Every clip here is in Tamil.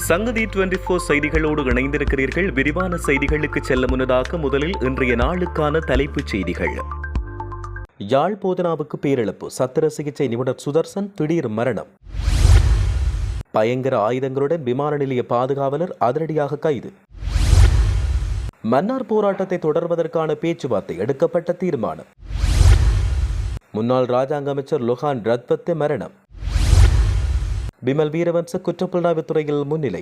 சங்கதி 24 செய்திகளோடு இணைந்திருக்கிறீர்கள். விரிவான செய்திகளுக்கு செல்ல முன்னதாக முதலில் இன்றைய நாளுக்கான தலைப்புச் செய்திகள். யாழ் போதனாவுக்கு பேரிழப்பு, சத்திர சிகிச்சை நிபுணர் சுதர்சன் திடீர் மரணம். பயங்கர ஆயுதங்களுடன் விமான நிலைய பாதுகாவலர் அதிரடியாக கைது. மன்னார் போராட்டத்தை தொடர்வதற்கான பேச்சுவார்த்தை எடுக்கப்பட்ட தீர்மானம். முன்னாள் ராஜாங்க அமைச்சர் லொஹான் ரத்பத்தே மரணம். பிமல் வீரவன்ச குற்றப்புலனாய்வு துறையில் முன்னிலை.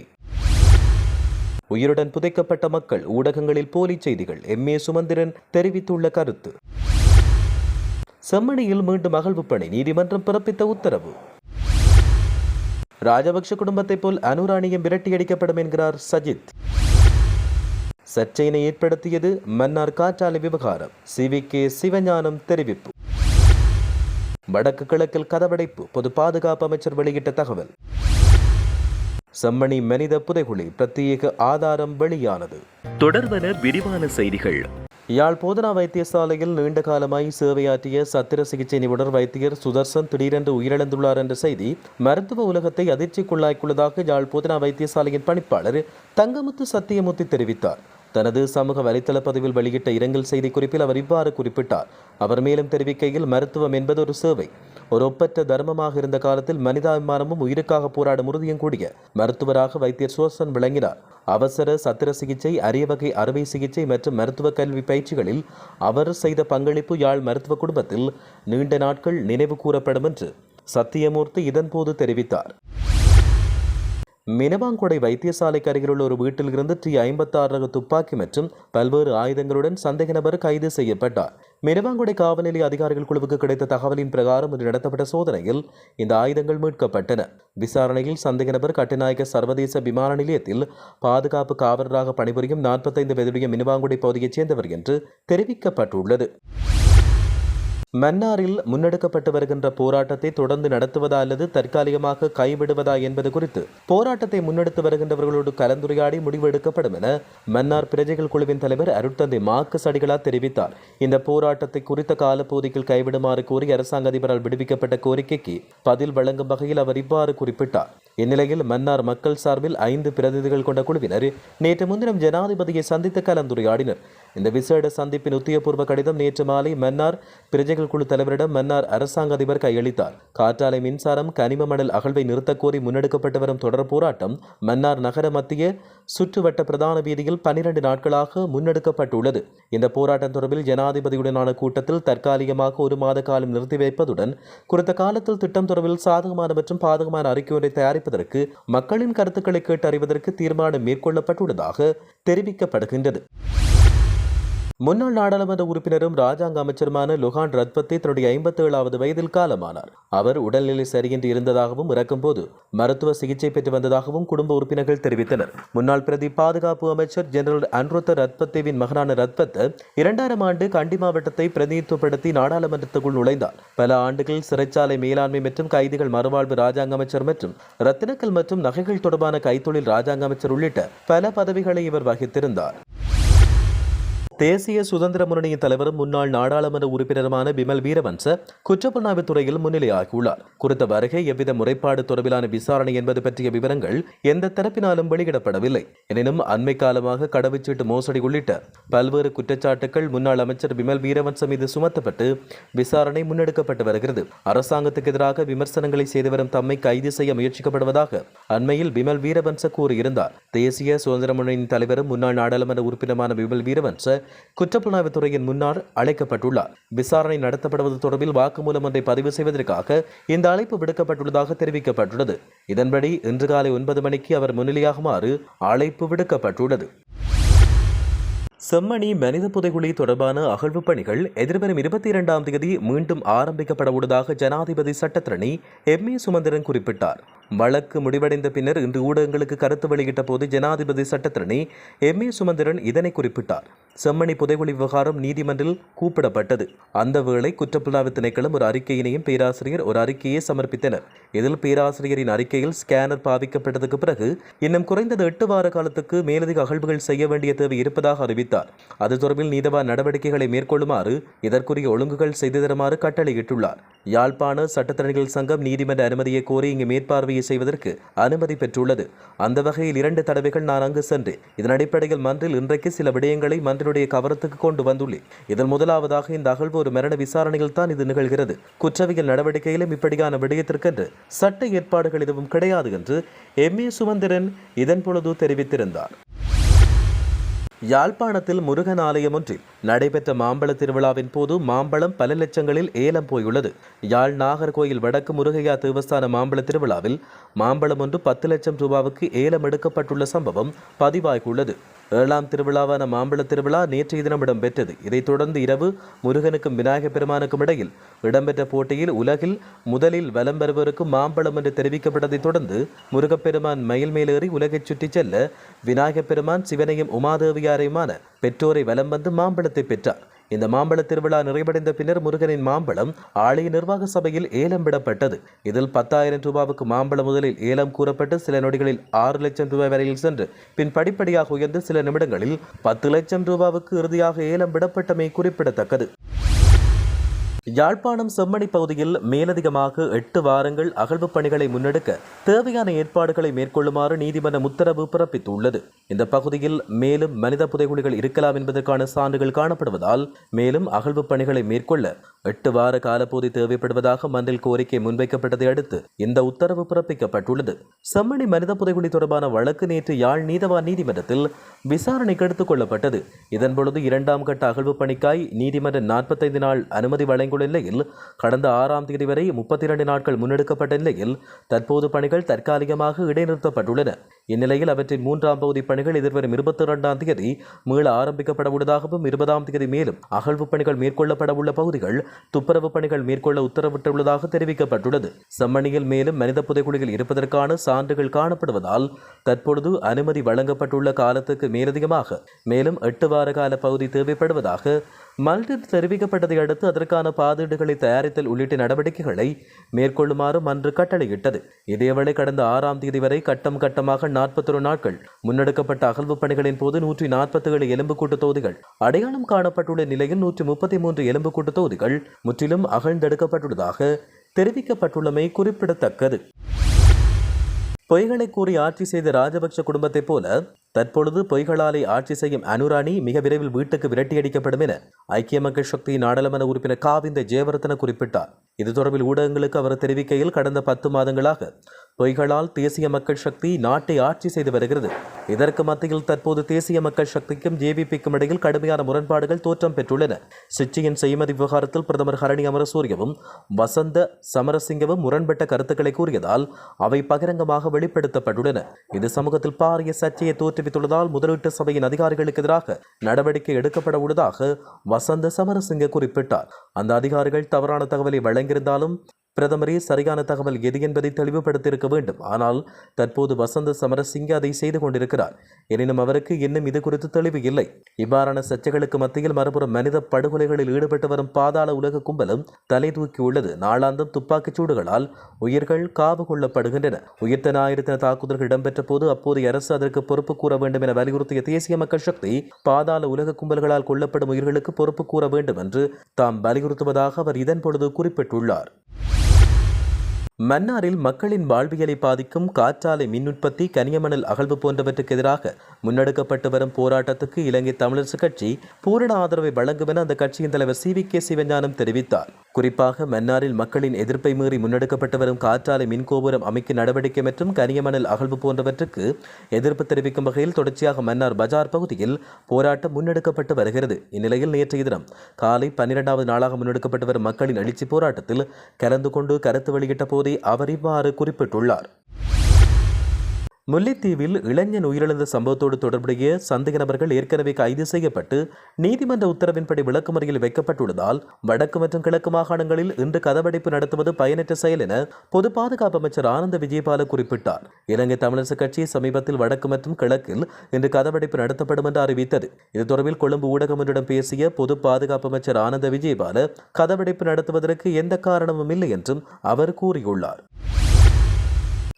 உயிருடன் புதைக்கப்பட்ட மக்கள், ஊடகங்களில் போலி செய்திகள். எம்ஏ சுமந்திரன் தெரிவித்துள்ள கருத்து. செம்மணியில் மீண்டும் அகழ்வு பணி, நீதிமன்றம் பிறப்பித்த உத்தரவு. ராஜபக்ஷ குடும்பத்தை போல் அனுராணியம் விரட்டியடிக்கப்படும் என்கிறார் சஜித். சர்ச்சையினை ஏற்படுத்தியது மன்னார் காற்றாலை விவகாரம். சிவிகே சிவஞானம் தெரிவிப்பு. வடக்கு கிழக்கில் கதவடைப்பு, பொது பாதுகாப்பு அமைச்சர் வெளியிட்ட தகவல். செம்மணி மனித புதைகுழி, பிரத்யேக ஆதாரம் வெளியானது. தொடர்வன விரிவான செய்திகள். யாழ் போதனா வைத்தியசாலையில் நீண்ட காலமாய் சேவையாற்றிய சத்திர சிகிச்சை நிபுணர் வைத்தியர் சுதர்சன் திடீரென்று உயிரிழந்துள்ளார் என்ற செய்தி மருத்துவ உலகத்தை அதிர்ச்சிக்குள்ளாய்க்குள்ளதாக யாழ் போதனா வைத்தியசாலையின் பணிப்பாளர் தங்கமுத்து சத்தியமூர்த்தி தெரிவித்தார். தனது சமூக வலைதள பதிவில் வெளியிட்ட இரங்கல் செய்தி குறிப்பில் அவர் இவ்வாறு குறிப்பிட்டார். அவர் மேலும் தெரிவிக்கையில், மருத்துவம் என்பது ஒரு சேவை, ஒரு ஒப்பற்ற தர்மமாக இருந்த காலத்தில் மனிதாபிமானமும் உயிருக்காக போராடும் உறுதியும் கூடிய மருத்துவராக வைத்தியர் சுதர்சன் விளங்கினார். அவசர சத்திர சிகிச்சை, அரிய வகை அறுவை சிகிச்சை மற்றும் மருத்துவ கல்வி பயிற்சிகளில் அவர் செய்த பங்களிப்பு யாழ் மருத்துவ குடும்பத்தில் நீண்ட நாட்கள் நினைவு கூறப்படும் என்று சத்தியமூர்த்தி இதன்போது தெரிவித்தார். மினவாங்குடை வைத்தியசாலைக்கு அருகிலுள்ள ஒரு வீட்டில் இருந்து T56 ரக துப்பாக்கி மற்றும் பல்வேறு ஆயுதங்களுடன் சந்தேக நபர் கைது செய்யப்பட்டார். மினவாங்குடை காவல் நிலைய அதிகாரிகள் குழுவுக்கு கிடைத்த தகவலின் பிரகாரம் இன்று நடத்தப்பட்ட சோதனையில் இந்த ஆயுதங்கள் மீட்கப்பட்டன. விசாரணையில் சந்தேக நபர் கட்டுநாயக்க சர்வதேச விமான நிலையத்தில் பாதுகாப்பு காவலராக பணிபுரியும் 45 வயதுடைய மினவாங்குடை பகுதியைச் சேர்ந்தவர் என்று தெரிவிக்கப்பட்டுள்ளது. மன்னாரில் முன்னெடுக்கப்பட்டு வருகின்ற போராட்டத்தை தொடர்ந்து நடத்துவதா அல்லது தற்காலிகமாக கைவிடுவதா என்பது குறித்து போராட்டத்தை முன்னெடுத்து வருகின்றவர்களோடு கலந்துரையாடி முடிவு எடுக்கப்படும் என மன்னார் பிரஜைகள் குழுவின் தலைவர் அருட்தந்தை மார்க்கஸ் அடிகளார் தெரிவித்தார். இந்த போராட்டத்தை குறித்த காலப்பகுதியில் கைவிடுமாறு கோரி அரசாங்க அதிபரால் விடுவிக்கப்பட்ட கோரிக்கைக்கு பதில் வழங்கும் வகையில் அவர் இவ்வாறு குறிப்பிட்டார். இந்நிலையில் மன்னார் மக்கள் சார்பில் 5 பிரதிநிதிகள் கொண்ட குழுவினர் நேற்று முன்தினம் ஜனாதிபதியை சந்தித்து கலந்துரையாடினர். இந்த விசேட சந்திப்பின் உத்தியபூர்வ கடிதம் நேற்று மாலை மன்னார் பிரஜைகள் குழு தலைவரிடம் மன்னார் அரசாங்க அதிபர் கையளித்தார். காற்றாலை மின்சாரம், கனிம மணல் அகழ்வை நிறுத்தக் கோரி முன்னெடுக்கப்பட்டு வரும் தொடர் போராட்டம் மன்னார் நகர மத்திய சுற்றுவட்ட பிரதான வீதியில் 12 நாட்களாக முன்னெடுக்கப்பட்டுள்ளது. இந்த போராட்டம் தொடர்பில் ஜனாதிபதியுடனான கூட்டத்தில் தற்காலிகமாக 1 மாத காலம் நிறுத்தி வைப்பதுடன் குறித்த காலத்தில் திட்டம் தொடர்பில் சாதகமான மற்றும் பாதகமான அறிக்கை ஒன்றை தயாரிப்பதற்கு மக்களின் கருத்துக்களை கேட்டு அறிவதற்கு தீர்மானம் மேற்கொள்ளப்பட்டுள்ளதாக தெரிவிக்கப்படுகின்றது. முன்னாள் நாடாளுமன்ற உறுப்பினரும் ராஜாங்க அமைச்சருமான லொஹான் ரத்பத்தே தன்னுடைய 57வது வயதில் காலமானார். அவர் உடல்நிலை சரியின்றி இருந்ததாகவும் இறக்கும்போது மருத்துவ சிகிச்சை பெற்று வந்ததாகவும் குடும்ப உறுப்பினர்கள் தெரிவித்தனர். முன்னாள் பிரதி பாதுகாப்பு அமைச்சர் ஜெனரல் அன்ருத்த ரத்பத்தேவின் மகனான ரத்பத் 2000 ஆண்டு கண்டி மாவட்டத்தை பிரதிநிதித்துவப்படுத்தி நாடாளுமன்றத்துக்குள் நுழைந்தார். பல ஆண்டுகள் சிறைச்சாலை மேலாண்மை மற்றும் கைதிகள் மறுவாழ்வு ராஜாங்க அமைச்சர் மற்றும் ரத்தினக்கல் மற்றும் நகைகள் தொடர்பான கைத்தொழில் ராஜாங்க அமைச்சர் உள்ளிட்ட பல பதவிகளை இவர் வகித்திருந்தார். தேசிய சுதந்திர முன்னணியின் தலைவரும் முன்னாள் நாடாளுமன்ற உறுப்பினருமான பிமல் வீரவன்ச குற்றப்புலனாய்வு துறையில் முன்னிலையாகியுள்ளார். குறித்த வருகை எவ்வித முறைப்பாடு தொடர்பிலான விசாரணை என்பது பற்றிய விவரங்கள் எந்த தரப்பினாலும் வெளியிடப்படவில்லை. எனினும் அண்மை காலமாக கடவுச்சீட்டு மோசடி உள்ளிட்ட பல்வேறு குற்றச்சாட்டுகள் முன்னாள் அமைச்சர் பிமல் வீரவன்ச மீது சுமத்தப்பட்டு விசாரணை முன்னெடுக்கப்பட்டு வருகிறது. அரசாங்கத்துக்கு எதிராக விமர்சனங்களை செய்து வரும் தம்மை கைது செய்ய முயற்சிக்கப்படுவதாக அண்மையில் பிமல் வீரவன்ச கூறியிருந்தார். தேசிய சுதந்திர முன்னணியின் தலைவரும் முன்னாள் நாடாளுமன்ற உறுப்பினருமான பிமல் வீரவன்ச குற்றப்புலனாய்வு துறையின் முன்னால் அழைக்கப்பட்டுள்ளார். விசாரணை நடத்தப்படுவது தொடர்பில் வாக்குமூலம் ஒன்றை பதிவு செய்வதற்காக இந்த அழைப்பு விடுக்கப்பட்டுள்ளதாக தெரிவிக்கப்பட்டுள்ளது. இதன்படி இன்று காலை 9 மணிக்கு அவர் முன்னிலையாகுமாறு அழைப்பு விடுக்கப்பட்டுள்ளது. செம்மணி மனித புதைகுழி தொடர்பான அகழ்வு பணிகள் எதிர்வரும் 22ஆம் தேதி மீண்டும் ஆரம்பிக்கப்பட உள்ளதாக ஜனாதிபதி சட்டத்தரணி எம்ஏ சுமந்திரன் குறிப்பிட்டார். வழக்கு முடிவடைந்த பின்னர் இன்று ஊடகங்களுக்கு கருத்து வெளியிட்ட போது ஜனாதிபதி சட்டத்தரணி எம்ஏ சுமந்திரன் இதனை குறிப்பிட்டார். செம்மணி புதைகுழி விவகாரம் நீதிமன்றில் கூப்பிடப்பட்டது. அந்த வேளை குற்றப்புலனாய்வு திணைக்களம் ஒரு அறிக்கையினையும் பேராசிரியர் ஒரு அறிக்கையை சமர்ப்பித்தனர். இதில் பேராசிரியரின் அறிக்கையில் ஸ்கேனர் பாவிக்கப்பட்டதுக்கு பிறகு இன்னும் குறைந்தது 8 வார காலத்துக்கு மேலதிக அகழ்வுகள் செய்ய வேண்டிய தேவை இருப்பதாக அறிவித்தார். தெரிவித்தார். அது தொடர்பில் நீதவான் நடவடிக்கைகளை மேற்கொள்ளுமாறு இதற்குரிய ஒழுங்குகள் செய்து தருமாறு கட்டளையிட்டுள்ளார். யாழ்ப்பாண சட்டத்தரணிகள் சங்கம் நீதிமன்ற அனுமதியை கோரி இங்கு மேற்பார்வையை செய்வதற்கு அனுமதி பெற்றுள்ளது. அந்த வகையில் 2 தடவைகள் நான் அங்கு சென்றேன். இதன் அடிப்படையில் மன்றில் இன்றைக்கு சில விடயங்களை மன்றினுடைய கவனத்துக்கு கொண்டு வந்துள்ளேன். இதில் முதலாவதாக இந்த அகழ்வு ஒரு மரண விசாரணையில் தான் இது நிகழ்கிறது. குற்றவியல் நடவடிக்கையிலும் இப்படியான விடயத்திற்கென்று சட்ட ஏற்பாடுகள் எதுவும் கிடையாது என்று MA சுமந்திரன் இதன் பொழுது தெரிவித்திருந்தார். யாழ்ப்பாணத்தில் முருகன் ஆலயம் ஒன்றில் நடைபெற்ற மாம்பழ திருவிழாவின் போது மாம்பழம் பல லட்சங்களில் ஏலம் போயுள்ளது. யாழ் நாகர்கோயில் வடக்கு முருகையா தேவஸ்தான மாம்பழ திருவிழாவில் மாம்பழம் ஒன்று 10 லட்சம் ரூபாவுக்கு ஏலம் எடுக்கப்பட்டுள்ள சம்பவம் பதிவாகியுள்ளது. 7ஆம் திருவிழாவான மாம்பழ திருவிழா நேற்றைய தினம் இடம்பெற்றது. இதைத் தொடர்ந்து இரவு முருகனுக்கும் விநாயகப் பெருமானுக்கும் இடையில் இடம்பெற்ற போட்டியில் உலகில் முதலில் வலம் பெறுவதற்கு மாம்பழம் என்று தெரிவிக்கப்பட்டதைத் தொடர்ந்து முருகப்பெருமான் மயில் மேலேறி உலகைச் சுற்றிச் செல்ல விநாயகப் பெருமான் சிவனையும் உமாதேவியாரையுமான பெற்றோரை வலம் வந்து மாம்பழத்தை பெற்றார். இந்த மாம்பழ திருவிழா நிறைவடைந்த பின்னர் முருகனின் மாம்பழம் ஆலய நிர்வாக சபையில் ஏலம் விடப்பட்டது. இதில் 10,000 ரூபாவுக்கு மாம்பழம் முதலில் ஏலம் கூறப்பட்டு சில நொடிகளில் 6 லட்சம் ரூபாய் வரையில் சென்று பின் படிப்படியாக உயர்ந்து சில நிமிடங்களில் 10 லட்சம் ரூபாவுக்கு இறுதியாக ஏலம் விடப்பட்டமை குறிப்பிடத்தக்கது. யாழ்ப்பாணம் செம்மணி பகுதியில் மேலதிகமாக 8 வாரங்கள் அகழ்வு பணிகளை முன்னெடுக்க தேவையான ஏற்பாடுகளை மேற்கொள்ளுமாறு நீதிமன்றம் உத்தரவு பிறப்பித்துள்ளது. இந்த பகுதியில் மேலும் மனித புதைகுழிகள் இருக்கலாம் என்பதற்கான சான்றுகள் காணப்படுவதால் மேலும் அகழ்வு பணிகளை மேற்கொள்ள 8 வார காலப்பகுதி தேவைப்படுவதாக மன்றில் கோரிக்கை முன்வைக்கப்பட்டதை அடுத்து இந்த உத்தரவு பிறப்பிக்கப்பட்டுள்ளது. செம்மணி மனித புதைகுழி தொடர்பான வழக்கு நேற்று யாழ் நீதவான் நீதிமன்றத்தில் விசாரணைக்கு எடுத்துக் கொள்ளப்பட்டது. இதன்பொழுது 2ஆம் கட்ட அகழ்வு பணிக்காய் நீதிமன்றம் 45 நாள் அனுமதி வழங்கியுள்ள நிலையில் கடந்த 6ஆம் தேதி வரை 32 நாட்கள் முன்னெடுக்கப்பட்ட நிலையில் தற்போது பணிகள் தற்காலிகமாக இடைநிறுத்தப்பட்டுள்ளன. இந்நிலையில் அவற்றின் 3ஆம் பகுதி பணிகள் எதிர்வரும் 22ஆம் தேதி மீள ஆரம்பிக்கப்பட உள்ளதாகவும் 20ஆம் தேதி மேலும் அகழ்வு பணிகள் மேற்கொள்ளப்பட உள்ள பகுதிகள் துப்புரவு பணிகள் மேற்கொள்ள உத்தரவிட்டுள்ளதாக தெரிவிக்கப்பட்டுள்ளது. செம்மணியில் மேலும் மனித புதைகுழிகள் இருப்பதற்கான சான்றுகள் காணப்படுவதால் தற்பொழுது அனுமதி வழங்கப்பட்டுள்ள காலத்துக்கு மேலதிகமாக மேலும் 8 வார கால பகுதி தேவைப்படுவதாக மன்றில் தெரிவிக்கப்பட்டதை அடுத்து அதற்கான பாதீடுகளை தயாரித்தல் உள்ளிட்ட நடவடிக்கைகளை மேற்கொள்ளுமாறு மன்று கட்டளையிட்டது. இதேவேளை கடந்த 6ஆம் தேதி வரை கட்டம் கட்டமாக 41 நாட்கள் முன்னெடுக்கப்பட்ட அகழ்வு பணிகளின் போது 147 எலும்புக்கூட்டு தொகுதிகள் அடையாளம் காணப்பட்டுள்ள நிலையில் 133 எலும்புக்கூட்டு தொகுதிகள் முற்றிலும் அகழ்ந்தெடுக்கப்பட்டுள்ளதாக தெரிவிக்கப்பட்டுள்ளமை குறிப்பிடத்தக்கது. பொய்களை கூறி ஆட்சி செய்த ராஜபக்ஷ குடும்பத்தைப் போல தற்பொழுது பொய்களாலே ஆட்சி செய்யும் அனுராணி மிக விரைவில் வீட்டுக்கு விரட்டியடிக்கப்படும் என ஐக்கிய மக்கள் சக்தி நாடாளுமன்ற உறுப்பினர் காவிந்த ஜெயவர்தன குறிப்பிட்டார். இது தொடர்பில் ஊடகங்களுக்கு அவர் தெரிவிக்கையில் கடந்த 10 மாதங்களாக பொய்களால் தேசிய மக்கள் சக்தி நாட்டை ஆட்சி செய்து வருகிறது. இதற்கு மத்தியில் தற்போது தேசிய மக்கள் சக்திக்கும் ஜேவிபிக்கும் இடையில் கடுமையான முரண்பாடுகள் தோற்றம் பெற்றுள்ளன. சிச்சியின் செய்மதி விவகாரத்தில் பிரதமர் ஹரணி அமரசூரியவும் வசந்த சமரசிங்கவும் முரண்பட்ட கருத்துக்களை கூறியதால் அவை பகிரங்கமாக வெளிப்படுத்தப்பட்டுள்ளன. இது சமூகத்தில் பாரிய சர்ச்சையை தோற்றுவித்துள்ளதால் முதலீட்டு சபையின் அதிகாரிகளுக்கு எதிராக நடவடிக்கை எடுக்கப்பட உள்ளதாக வசந்த சமரசிங்க குறிப்பிட்டார். அந்த அதிகாரிகள் தவறான தகவலை வழங்கியிருந்தாலும் பிரதமரே சரியான தகவல் எது என்பதை தெளிவுபடுத்தியிருக்க வேண்டும். ஆனால் தற்போது வசந்த சமரசிங்க அதை செய்து கொண்டிருக்கிறார். எனினும் அவருக்கு இன்னும் இது குறித்து தெளிவு இல்லை. இவ்வாறான சர்ச்சைகளுக்கு மத்தியில் மறுபுறம் மனித படுகொலைகளில் ஈடுபட்டு வரும் பாதாள உலக கும்பலும் தலை தூக்கியுள்ளது. நாளாந்தம் துப்பாக்கிச் சூடுகளால் உயிர்கள் காவு கொள்ளப்படுகின்றன. உயிர்த்த ஞாயிறு தாக்குதல்கள் இடம்பெற்ற போது அப்போதைய அரசு அதற்கு பொறுப்பு கூற வேண்டும் என வலியுறுத்திய தேசிய மக்கள் சக்தி பாதாள உலக கும்பல்களால் கொல்லப்படும் உயிர்களுக்கு பொறுப்பு கூற வேண்டும் என்று தாம் வலியுறுத்துவதாக அவர் இதன் பொழுது குறிப்பிட்டுள்ளார். மன்னாரில் மக்களின் வாழ்வியலை பாதிக்கும் காற்றாலை மின் உற்பத்தி, கனியமணல் அகழ்வு போன்றவற்றுக்கு எதிராக முன்னெடுக்கப்பட்டு வரும் போராட்டத்துக்கு இலங்கை தமிழரசுக் கட்சி பூரண ஆதரவை வழங்கும் என அந்த கட்சியின் தலைவர் CVK சிவஞானம் தெரிவித்தார். குறிப்பாக மன்னாரில் மக்களின் எதிர்ப்பை மீறி முன்னெடுக்கப்பட்டு வரும் காற்றாலை மின்கோபுரம் அமைக்கும் நடவடிக்கை மற்றும் கனியமணல் அகழ்வு போன்றவற்றுக்கு எதிர்ப்பு தெரிவிக்கும் வகையில் தொடர்ச்சியாக மன்னார் பஜார் பகுதியில் போராட்டம் முன்னெடுக்கப்பட்டு வருகிறது. இந்நிலையில் நேற்றைய தினம் காலை 12வது நாளாக முன்னெடுக்கப்பட்டு வரும் மக்களின் எழுச்சி போராட்டத்தில் கலந்து கொண்டு கருத்து வெளியிட்ட போதே அவர் இவ்வாறு குறிப்பிட்டுள்ளார். முல்லைத்தீவில் இளைஞன் உயிரிழந்த சம்பவத்தோடு தொடர்புடைய சந்தேக நபர்கள் ஏற்கனவே கைது செய்யப்பட்டு நீதிமன்ற உத்தரவின்படி விளக்குமறியலில் வைக்கப்பட்டுள்ளதால் வடக்கு மற்றும் கிழக்கு மாகாணங்களில் இன்று கதவடைப்பு நடத்துவது பயனற்ற செயல் என பொது பாதுகாப்பு அமைச்சர் ஆனந்த விஜயபால குறிப்பிட்டார். இலங்கை தமிழரசுக் கட்சி சமீபத்தில் வடக்கு மற்றும் கிழக்கில் இன்று கதவடைப்பு நடத்தப்படும் என்று அறிவித்தது. இது தொடர்பில் கொழும்பு ஊடகம் ஒன்றிடம் பேசிய பொது பாதுகாப்பு அமைச்சர் ஆனந்த விஜயபால கதவடைப்பு நடத்துவதற்கு எந்த காரணமும் இல்லை என்றும் அவர் கூறியுள்ளார்.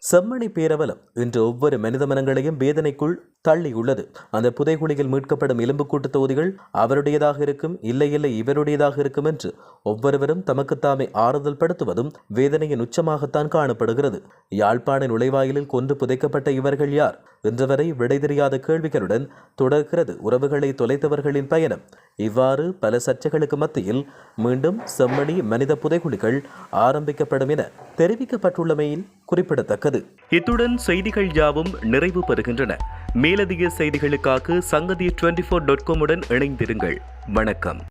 செம்மணி பேரவலம் இன்று ஒவ்வொரு மனித மனங்களையும் வேதனைக்குள் தள்ளியுள்ளது. அந்த புதைகுழியில் மீட்கப்படும் எலும்புக்கூட்டு தொகுதிகள் அவருடையதாக இருக்கும், இல்லை இவருடையதாக இருக்கும் என்று ஒவ்வொருவரும் தமக்குத்தாமே ஆறுதல் படுத்துவதும் வேதனையின் உச்சமாகத்தான் காணப்படுகிறது. யாழ்ப்பாண நுழைவாயிலில் கொன்று புதைக்கப்பட்ட இவர்கள் யார்? இன்றுவரை விடை தெரியாத கேள்விகளுடன் தொடர்கிறது உறவுகளை தொலைத்தவர்களின் பயணம். இவ்வாறு பல சர்ச்சைகளுக்கு மத்தியில் மீண்டும் செம்மணி மனித புதைகுழிகள் ஆரம்பிக்கப்படும் என தெரிவிக்கப்பட்டுள்ளமையில் குறிப்பிடத்தக்கது. இத்துடன் செய்திகள் யாவும் நிறைவு பெறுகின்றன. மேலதிக செய்திகளுக்காக சங்கதி 24.com உடன் இணைந்திருங்கள். வணக்கம்.